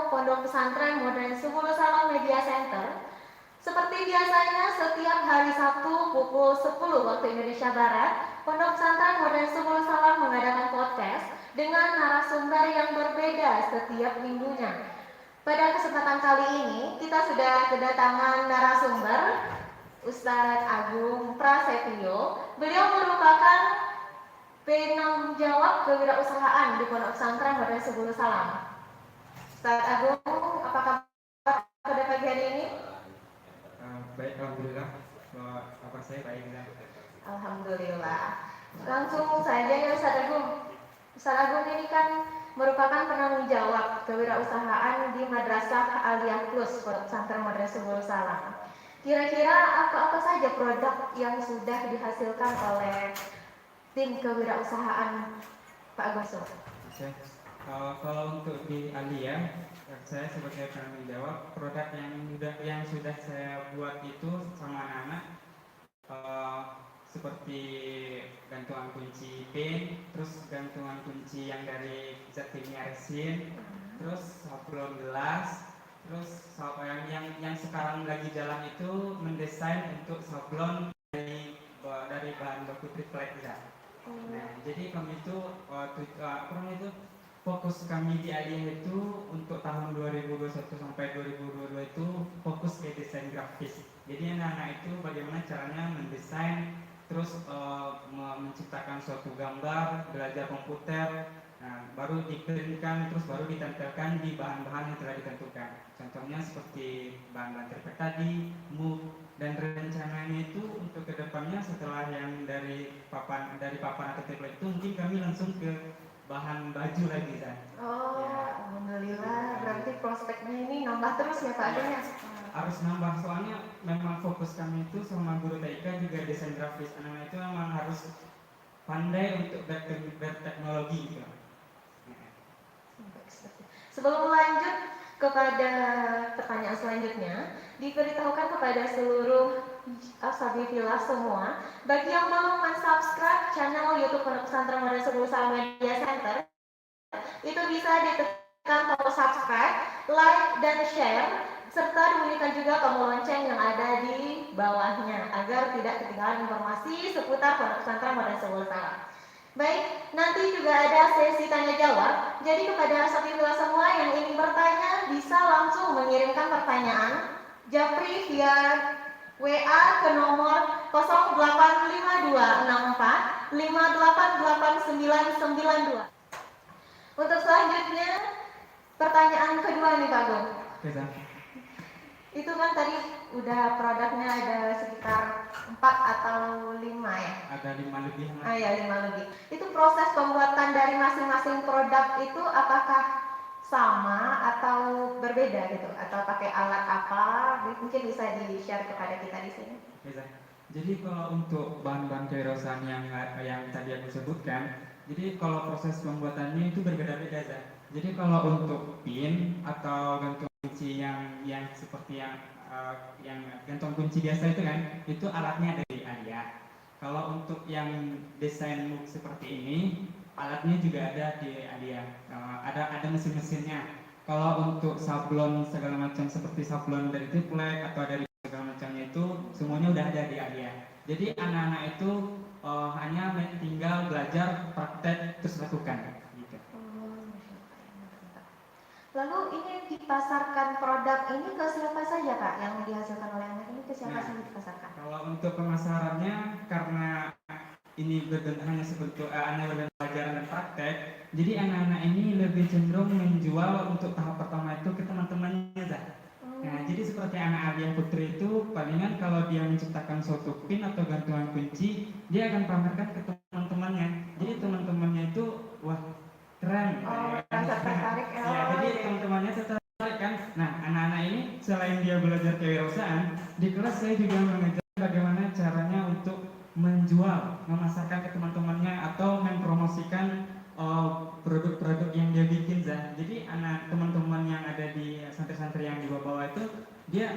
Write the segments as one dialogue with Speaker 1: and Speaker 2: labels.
Speaker 1: Pondok Pesantren Modern Subul Salam Media Center. Seperti biasanya, setiap hari Sabtu pukul 10 waktu Indonesia Barat, Pondok Pesantren Modern Subul Salam mengadakan podcast dengan narasumber yang berbeda setiap minggunya. Pada kesempatan kali ini, kita sudah kedatangan narasumber Ustadz Agung Prasetyo. Beliau merupakan penanggung jawab kewirausahaan di Pondok Pesantren Modern Subul Salam. Ustadz Agung, apa kabar pada pagi hari ini?
Speaker 2: Baik, alhamdulillah. Apa saya baik?
Speaker 1: Alhamdulillah. Langsung saja ya Ustadz Agung. Ustadz Agung ini kan merupakan penanggung jawab kewirausahaan di Madrasah Aliyah Plus Pondok Pesantren Modern Subul Salam. Kira-kira apa saja produk yang sudah dihasilkan oleh tim kewirausahaan Pak Agus?
Speaker 2: Kalau untuk di Aliyah, saya sebagai penanggung jawab, produk yang sudah saya buat itu sama anak-anak seperti gantungan kunci pin, terus gantungan kunci yang dari zat kimia resin, terus sablon gelas, terus yang sekarang lagi jalan itu mendesain untuk sablon dari bahan baku triplek ya. Nah, jadi kami itu fokus kami di Aliyah itu untuk tahun 2021 sampai 2022 itu fokus ke desain grafis. Jadi anak-anak itu bagaimana caranya mendesain, terus menciptakan suatu gambar, belajar komputer, nah, baru diprintkan, terus baru ditempelkan di bahan-bahan yang telah ditentukan. Contohnya seperti bahan-bahan triplek tadi, move, dan rencananya itu untuk kedepannya setelah yang dari papan atau triplek itu mungkin kami langsung ke bahan baju lagi kan.
Speaker 1: Oh, ya. Alhamdulillah. Berarti prospeknya ini nambah terus ya Pak Agung ya?
Speaker 2: Harus nambah, soalnya memang fokus kami itu sama guru TK juga desain grafis. Anak-anak itu memang harus pandai untuk berteknologi gitu.
Speaker 1: Sebelum lanjut kepada pertanyaan selanjutnya, diberitahukan kepada seluruh Ashabifillah semua, bagi yang belum mensubscribe channel YouTube Pondok Pesantren Modern Subul Salam Media Center, itu bisa ditekan tombol subscribe, like, dan share, serta dibunyikan juga tombol lonceng yang ada di bawahnya agar tidak ketinggalan informasi seputar Pondok Pesantren Modern Subul Salam. Baik, nanti juga ada sesi tanya jawab. Jadi kepada ashabifillah semua yang ingin bertanya bisa langsung mengirimkan pertanyaan japri via WA ke nomor 085264588992. Untuk selanjutnya pertanyaan kedua nih Pak Gung. Itu kan tadi udah produknya ada sekitar 4 atau 5 ya?
Speaker 2: Ada 5 lebih.
Speaker 1: Ya 5 lebih. Itu proses pembuatan dari masing-masing produk itu apakah sama atau berbeda gitu? Atau pakai alat apa? Mungkin bisa di-share kepada kita di sini.
Speaker 2: Jadi kalau untuk bahan-bahan kewirausahaan yang tadi aku sebutkan, jadi kalau proses pembuatannya itu berbeda-beda ya. Jadi kalau untuk pin atau gantung kunci yang seperti yang gantung kunci biasa itu kan, itu alatnya dari Aliyah. Kalau untuk yang desain move seperti ini, alatnya juga ada di Aliyah. Ada mesin-mesinnya. Kalau untuk sablon segala macam seperti sablon dari triplek atau dari segala macamnya itu semuanya udah ada di Aliyah. Jadi anak-anak itu hanya tinggal belajar, praktek, terus lakukan.
Speaker 1: Lalu ini dipasarkan produk ini ke siapa saja Pak? Yang dihasilkan oleh anak ini ke siapa saja dipasarkan?
Speaker 2: Kalau untuk pemasarannya, karena ini hanya sebentuk anak pelajaran dan praktek, jadi anak-anak ini lebih cenderung menjual untuk tahap pertama itu ke teman-temannya Zah. Nah, jadi seperti anak Aliyah Putri itu palingan kalau dia menciptakan suatu pin atau gantungan kunci, dia akan pamerkan ke teman-temannya. Jadi teman-temannya itu wah keren.
Speaker 1: Tertarik
Speaker 2: ya. Jadi teman-temannya tertarik kan. Nah, anak-anak ini selain dia belajar kewirausahaan, di kelas saya juga mengajar bagaimana caranya untuk menjual, memasarkan ke teman-temannya atau mempromosikan produk-produk yang dia bikin Zah. Jadi anak teman-teman yang ada di santri-santri yang di bawah itu dia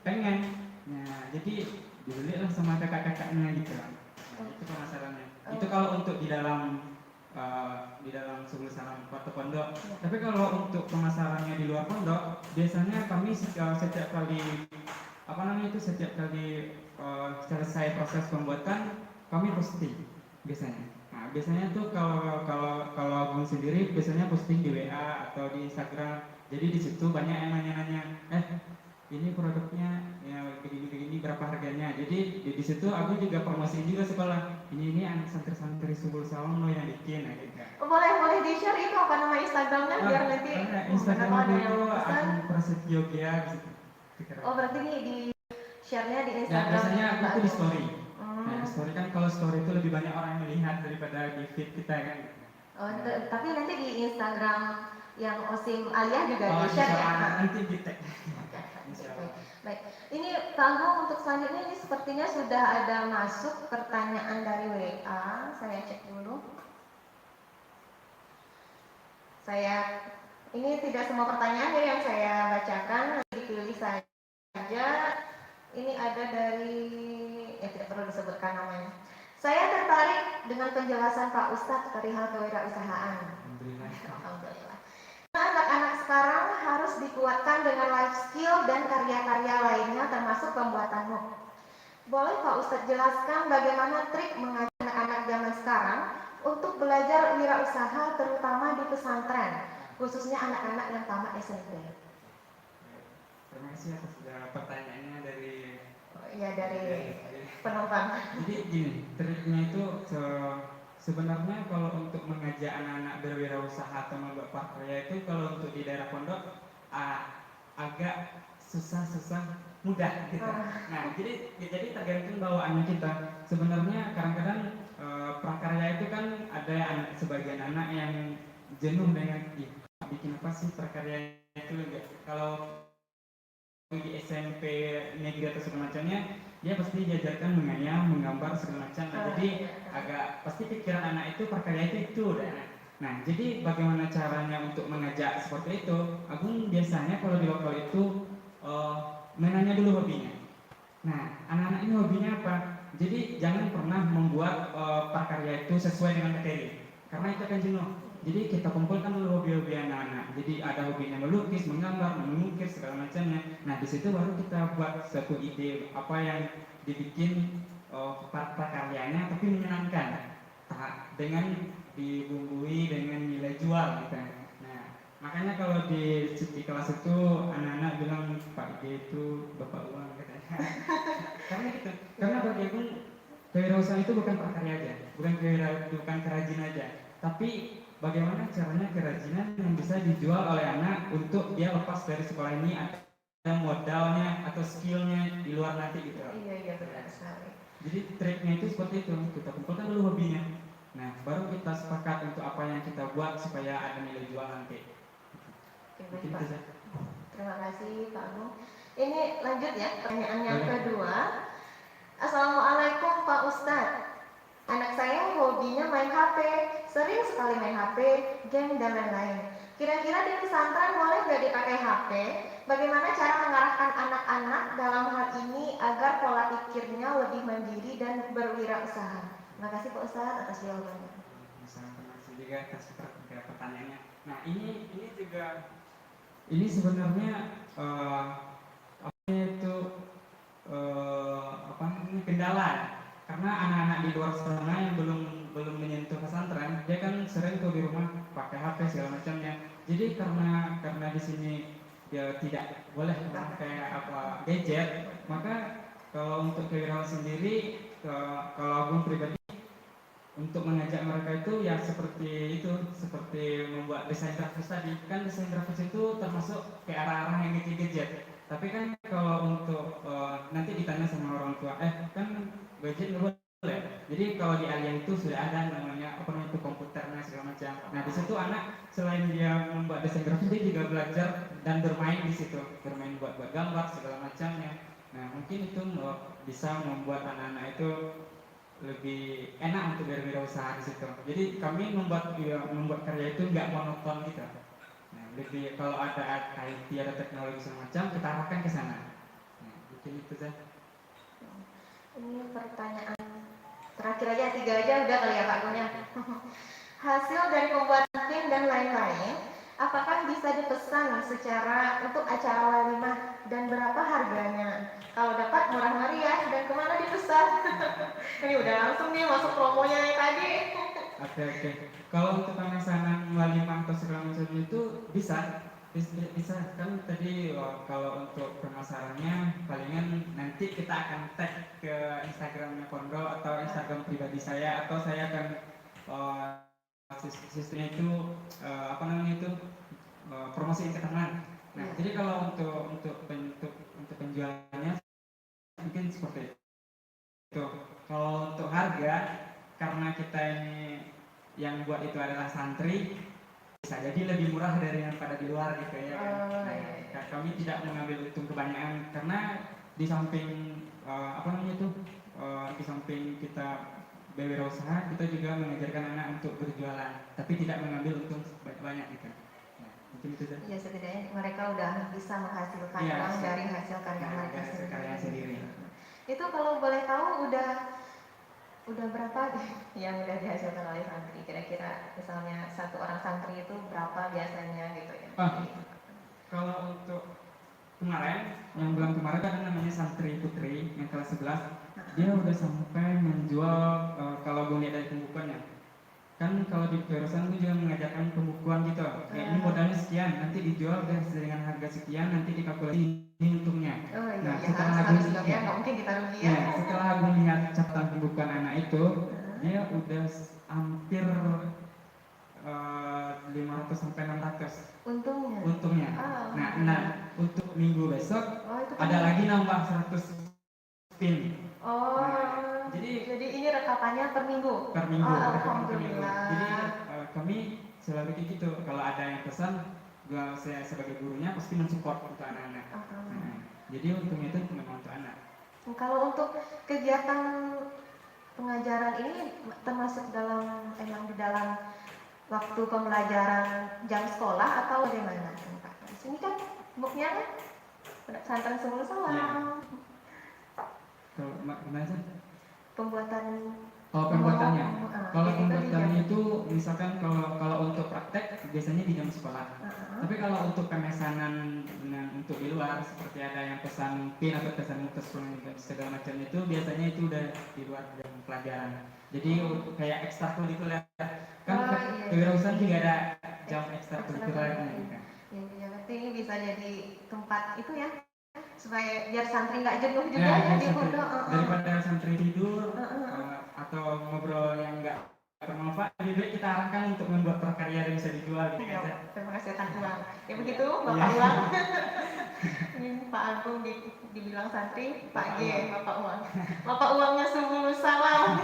Speaker 2: pengen. Nah, jadi dibelilah sama kakak-kakaknya gitu. Nah, itu pemasarannya. Itu kalau untuk di dalam di dalam sebuah salam atau pondok.
Speaker 1: Ya.
Speaker 2: Tapi kalau untuk pemasarannya di luar pondok, biasanya kami setiap kali setiap kali selesai proses pembuatan kami posting biasanya. Nah, biasanya tuh kalau Agung sendiri biasanya posting di WA atau di Instagram. Jadi di situ banyak yang nanya-nanya, ini produknya ya begini berapa harganya. Jadi di situ aku juga promosiin juga sekolah. Ini santri-santri Subul Salam lo yang bikin gitu.
Speaker 1: Boleh di share itu apa nama Instagramnya biar nanti
Speaker 2: Instagram
Speaker 1: ada
Speaker 2: aku
Speaker 1: yang
Speaker 2: itu
Speaker 1: pesan.
Speaker 2: Agung Prasetyo Gia gitu.
Speaker 1: Oh berarti ini di share-nya di
Speaker 2: Ya,
Speaker 1: Instagram.
Speaker 2: biasanya aku tuh di story.
Speaker 1: Hmm.
Speaker 2: Nah, di story kan kalau story itu lebih banyak orang yang melihat daripada di feed kita kan.
Speaker 1: Oh, tapi nanti di Instagram yang Osim Alia juga
Speaker 2: Oh,
Speaker 1: di share ya.
Speaker 2: insya nanti di tag.
Speaker 1: Baik, ini Pak Agung untuk selanjutnya ini sepertinya sudah ada masuk pertanyaan dari WA. Saya cek dulu. Ini tidak semua pertanyaan yang saya bacakan, dipilih saja. Ini ada dari, tidak perlu disebutkan namanya. Saya tertarik dengan penjelasan Pak Ustadz perihal kewirausahaan. Alhamdulillah. Anak-anak sekarang harus dikuatkan dengan life skill dan karya-karya lainnya termasuk pembuatan MOOC. Boleh Pak Ustadz jelaskan bagaimana trik mengajak anak-anak zaman sekarang untuk belajar wirausaha terutama di pesantren, khususnya anak-anak yang tamat SMP?
Speaker 2: Terima kasih atas pertanyaannya dari
Speaker 1: penumpang.
Speaker 2: Jadi gini, triknya itu sebenarnya kalau untuk mengajak anak-anak berwirausaha atau membuat prakarya itu kalau untuk di daerah pondok agak susah mudah gitu. Nah, jadi tergantung bawaannya kita. Sebenarnya kadang-kadang prakarya itu kan ada sebagian anak yang jenuh dengan bikin apa sih prakarya itu enggak. Kalau di SMP negeri atau segala macamnya, dia pasti diajarkan menganyam, menggambar segala macam. Nah, jadi agak pasti pikiran anak itu prakarya itu Nah, jadi bagaimana caranya untuk mengajak seperti itu? Agung biasanya kalau di lokal itu menanya dulu hobinya. Nah, anak-anak ini hobinya apa? Jadi jangan pernah membuat prakarya itu sesuai dengan materi, karena itu akan jenuh. Jadi kita kumpulkan dulu hobi-hobi anak-anak. Jadi ada hobinya melukis, menggambar, mengukir segala macamnya. Nah, di situ baru kita buat satu ide apa yang dibikin prakaryanya, tapi menyenangkan. Dengan dibumbui dengan nilai jual gitu. Nah, makanya kalau di kelas itu anak-anak bilang Pak Ide itu bapak uang katanya. Karena bagi aku kewirausahaan itu bukan prakarya aja, bukan kerajinan aja, tapi bagaimana caranya kerajinan yang bisa dijual oleh anak untuk dia lepas dari sekolah ini ada modalnya atau skillnya di luar nanti gitu.
Speaker 1: Iya benar sekali.
Speaker 2: Jadi triknya itu seperti itu, kita kumpulkan dulu hobinya. Nah, baru kita sepakat untuk apa yang kita buat supaya ada nilai jual nanti.
Speaker 1: Oke, baik, Pak. Terima kasih Pak Agung. Ini lanjut ya, pertanyaan yang kedua. Assalamualaikum Pak Ustadz. Anak saya hobinya main HP, sering sekali main HP, game dan lain-lain. Kira-kira di pesantren boleh nggak dipakai HP? Bagaimana cara mengarahkan anak-anak dalam hal ini agar pola pikirnya lebih mandiri dan berwirausaha? Terima kasih Pak Ustadz atas jawabannya.
Speaker 2: Terima kasih juga atas pertanyaannya. Nah, ini sebenarnya kendala. Karena anak-anak di luar sana yang belum menyentuh pesantren, dia kan sering tuh di rumah pakai HP segala macamnya. Jadi karena di sini dia tidak boleh memakai gadget, maka kalau untuk kewirausahaan sendiri, kalau Agung pribadi untuk mengajak mereka itu ya seperti membuat desain grafis tadi. Kan desain grafis itu termasuk ke arah-arah yang gadget. Tapi kan kalau untuk nanti ditanya sama orang tua, kan gadget nggak boleh. Jadi kalau di Alia itu sudah ada namanya itu komputernya segala macam. Nah, di situ anak selain dia membuat desain grafis, dia juga belajar dan bermain di situ, bermain buat gambar segala macamnya. Nah, mungkin itu bisa membuat anak-anak itu lebih enak untuk berwirausaha di situ. Jadi kami membuat karya itu nggak monoton gitu. Nah, lebih kalau ada IT, ada teknologi semacam, kita arahkan ke sana. Nah, mungkin itu saja. Ini
Speaker 1: pertanyaan terakhir aja, 3 aja udah kali ya Pak Agung ya. hasil dari pembuatan pin dan lain-lain, apakah bisa dipesan secara untuk acara walimah dan berapa harganya? Kalau dapat murah meriah dan kemana dipesan? Ini udah langsung nih masuk promonya yang tadi.
Speaker 2: Oke. Kalau untuk pemesanan walimah atau segala macam itu bisa kan tadi kalau untuk pemasarannya palingan nanti kita akan tag ke Instagramnya Kondo atau Instagram pribadi saya atau saya akan sistemnya itu apa namanya itu promosi ke teman. Nah, jadi kalau untuk penjualannya mungkin seperti itu. Kalau untuk harga, karena kita ini yang buat itu adalah santri, bisa jadi lebih murah dari yang pada di luar gitu ya. Nah, kami tidak mengambil untung kebanyakan karena di samping apa namanya itu di samping kita berwirausaha, kita juga mengajarkan anak untuk berjualan, tapi tidak mengambil untung banyak gitu. Nah, mungkin itu saja.
Speaker 1: Ya setidaknya mereka udah bisa menghasilkan uang dari hasil karya mereka sendiri. Itu kalau boleh tahu udah berapa yang udah dihasilkan oleh santri? Kira-kira misalnya satu orang santri itu berapa biasanya gitu ya?
Speaker 2: Kalau untuk kemarin, yang bulan kemarin kan namanya santri putri yang kelas 11, dia udah sampai menjual kalau gue lihat dari pembukuannya. Kan kalau di Perusahaan gue juga mengajarkan pembukuan gitu. Ya, ini modalnya sekian, nanti dijual dengan harga sekian, nanti dikalkulasi ini untungnya. Nah, setelah gue lihat catatan pembukuan anak itu, dia udah hampir 500 sampai 600 untungnya. Nah, untuk minggu besok ada lagi nambah 100 pin. Jadi
Speaker 1: ini rekapannya per minggu. Alhamdulillah.
Speaker 2: Jadi kami selalu kayak gitu. Kalau ada yang pesan, saya sebagai gurunya pasti mensupport untuk anak-anak. Jadi untungnya itu memang untuk anak.
Speaker 1: Kalau untuk kegiatan pengajaran ini termasuk emang di dalam waktu pembelajaran jam sekolah atau bagaimana? Di sini kan booknya kan pesantren Sebul Salam.
Speaker 2: Kalau gimana sih?
Speaker 1: Pembuatannya.
Speaker 2: Kalau pembuatannya itu misalkan kalau untuk praktek biasanya di jam sekolah. Tapi kalau untuk pemesanan untuk di luar seperti ada yang pesan pin atau pesan mutas segala macam itu biasanya itu udah di luar jam pelajaran. Jadi kayak ekstrakurikuler kan kewirausahaan juga ada jam ekstrakurikulernya.
Speaker 1: Ya, berarti ini bisa jadi tempat itu ya supaya biar santri nggak jenuh juga di pondok.
Speaker 2: Daripada santri tidur atau ngobrol yang nggak bermanfaat, lebih baik kita arahkan untuk membuat prakarya yang bisa dijual gitu kan.
Speaker 1: Menghasilkan uang. Ya begitu, Bapak Uang. Ini Pak Agung dibilang santri, Pak G, Bapak Uang. Bapak Uangnya Sebul Salam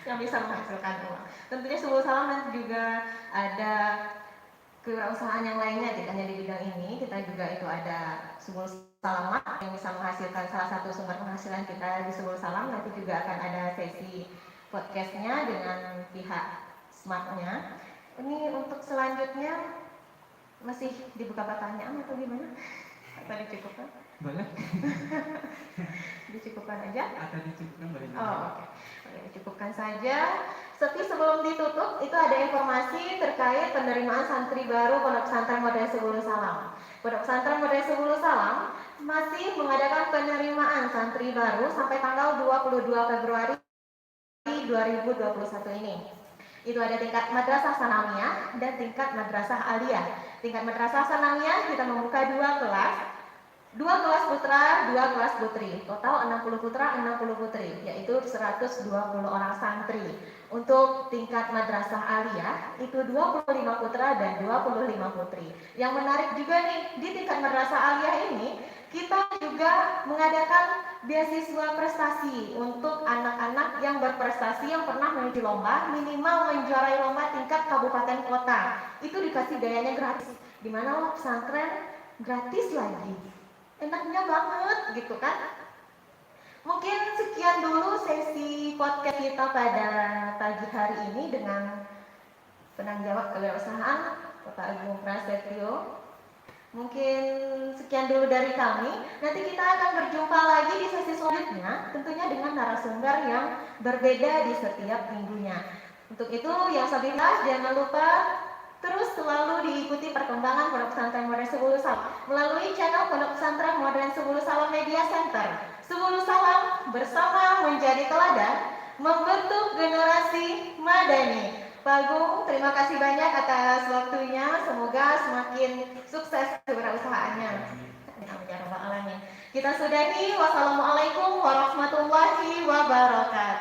Speaker 1: yang bisa menghasilkan uang. Tentunya Sebul Salam nanti juga ada kewirausahaan yang lainnya, tidak hanya di bidang ini. Kita juga itu ada Sebul Salam yang bisa menghasilkan salah satu sumber penghasilan kita di Sebul Salam. Nanti juga akan ada sesi podcastnya dengan pihak Smartnya. Ini untuk selanjutnya masih dibuka pertanyaan atau gimana? Atau dicukupkan?
Speaker 2: Boleh.
Speaker 1: Dicukupkan aja?
Speaker 2: Atau dicukupkan boleh.
Speaker 1: Oke. Dicukupkan saja. Tapi sebelum ditutup, itu ada informasi terkait penerimaan santri baru Pondok Pesantren Modern Sebul Salam. Pondok Pesantren Modern Sebul Salam masih mengadakan penerimaan santri baru sampai tanggal 22 Februari 2021 ini. Itu ada tingkat madrasah sanawiyah dan tingkat madrasah aliyah. Tingkat madrasah sanawiyah kita membuka 2 kelas putra, 2 kelas putri. Total 60 putra, 60 putri, yaitu 120 orang santri. Untuk tingkat madrasah aliyah itu 25 putra dan 25 putri. Yang menarik juga nih, di tingkat madrasah aliyah ini kita juga mengadakan beasiswa prestasi untuk anak-anak yang berprestasi yang pernah mengikuti lomba, minimal menjuarai lomba tingkat kabupaten kota. Itu dikasih biayanya gratis. Di mana lo pesantren gratis lagi. Enaknya banget gitu kan. Mungkin sekian dulu sesi podcast kita pada pagi hari ini dengan penanggung jawab kewirausahaan Bapak Agung Prasetyo. Mungkin sekian dulu dari kami. Nanti kita akan berjumpa lagi di sesi selanjutnya, tentunya dengan narasumber yang berbeda di setiap minggunya. Untuk itu yang Sabilah jangan lupa terus selalu diikuti perkembangan Pondok Pesantren Modern Sebulu Salam melalui channel Pondok Pesantren Modern Sebulu Salam Media Center. Sebulu Salam bersama menjadi teladan membentuk generasi madani. Pak Agung, terima kasih banyak atas waktunya. Semoga semakin sukses kewirausahaannya. Amin ya rabbal alamin. Kita sudahi. Wassalamualaikum warahmatullahi wabarakatuh.